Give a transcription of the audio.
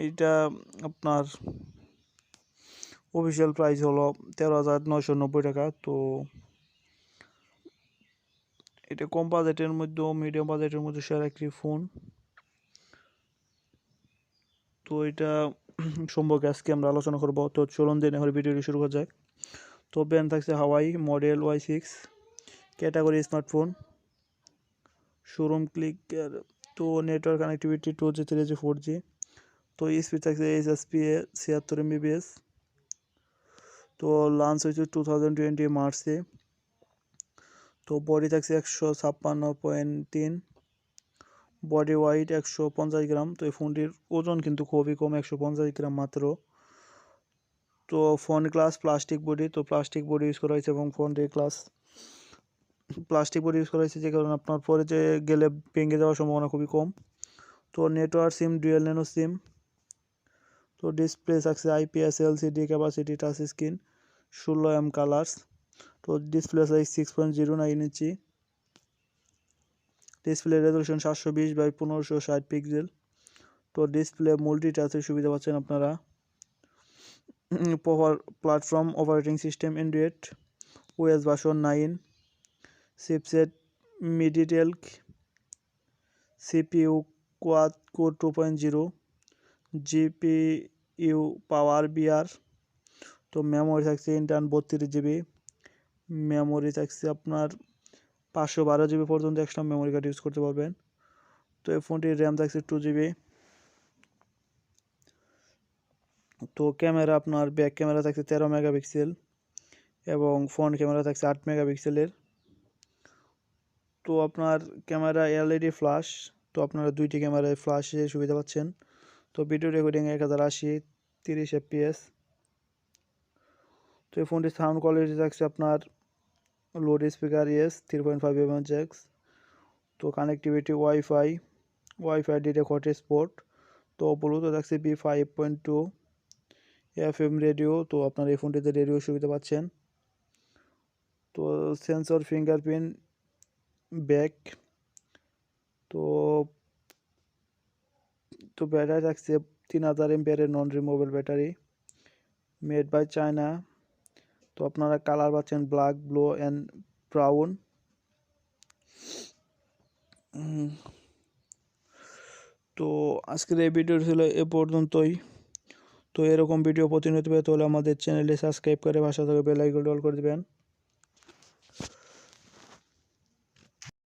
এইটা আপনার official price হলো 13,990 টাকা। তো এটা কম বাজেটের মধ্যে মিডিয়াম বাজেটের মধ্যে সেরা একটি ফোন। তো এটা সম্পর্কে আজকে আমরা আলোচনা করব। তো চলুন দিন এখন ভিডিওটি শুরু করা যাক। তো ব্র্যান্ড থাকছে Huawei, model Y6, category smartphone, showroom click. তো network connectivity 2G 3G 4G। তো স্পিড থাকছে HSPA 76 MBPS। তো লঞ্চ হয়েছে 2020 মার্চে। তো বডি থাকছে 156.3, বডি ওয়াইট 150 গ্রাম। তো এই ফোনটির ওজন কিন্তু খুবই কম, 150 গ্রাম মাত্র। তো ফোন গ্লাস প্লাস্টিক বডি, তো প্লাস্টিক বডি ইউজ করা হয়েছে এবং ফোনটির গ্লাস প্লাস্টিক বডি ইউজ করা হয়েছে, যে কারণে আপনার পরে যে গেলে ভেঙে যাওয়ার সম্ভাবনা খুবই কম। তো network SIM dual nano SIM. তো ডিসপ্লে থাকছে IPS LCD, capacity touch screen, 16M colours. তো display size 6.09 inch, display resolution 720x1560 pixel. তো ডিসপ্লে মাল্টি টাচের সুবিধা পাচ্ছেন আপনারা। Proper platform operating system Android, OS version 9, chipset MediaTek, CPU quad core 2.0, GPU power VR. তো memory থাকছে internal 32GB, memory থাকছে আপনার 512GB পর্যন্ত এক্সট্রা মেমোরি কার্ড ইউজ করতে পারবেন। তো এই ফোনটির র্যাম থাকছে 2GB। তো ক্যামেরা আপনার ব্যাক ক্যামেরা থাকছে 13 মেগাপিক্সেল এবং ফ্রন্ট ক্যামেরা থাকছে 8 মেগাপিক্সেলের। তো আপনার ক্যামেরা LED ফ্ল্যাশ। তো আপনারা দুইটি ক্যামেরায় ফ্ল্যাশের সুবিধা পাচ্ছেন। তো ভিডিও রেকর্ডিং 1080 30 FPS। তো এই ফোনটির সাউন্ড কোয়ালিটি থাকছে আপনার loud speaker ES 3.5 mm jacks. তো কানেক্টিভিটি ওয়াইফাই ডিরেক্ট হটস্পট। তো ব্লুটুথ থাকছে B5.2, FM রেডিও। তো আপনার এই ফোনটিতে রেডিও সুবিধা পাচ্ছেন। তো সেন্সর ফিঙ্গারপ্রিন্ট ব্যাক। তো তো ব্যাটারি থাকছে 3000 mAh non removable battery, made by China. তো আপনারা কালার পাচ্ছেন ব্ল্যাক, ব্লু অ্যান্ড ব্রাউন। তো আজকের এই ভিডিও ছিল এ পর্যন্তই। তো এরকম ভিডিও প্রতিনিয়ত পেতে হলে আমাদের চ্যানেলে সাবস্ক্রাইব করে পাশে থাকা বেল আইকনটি অল করে দেবেন।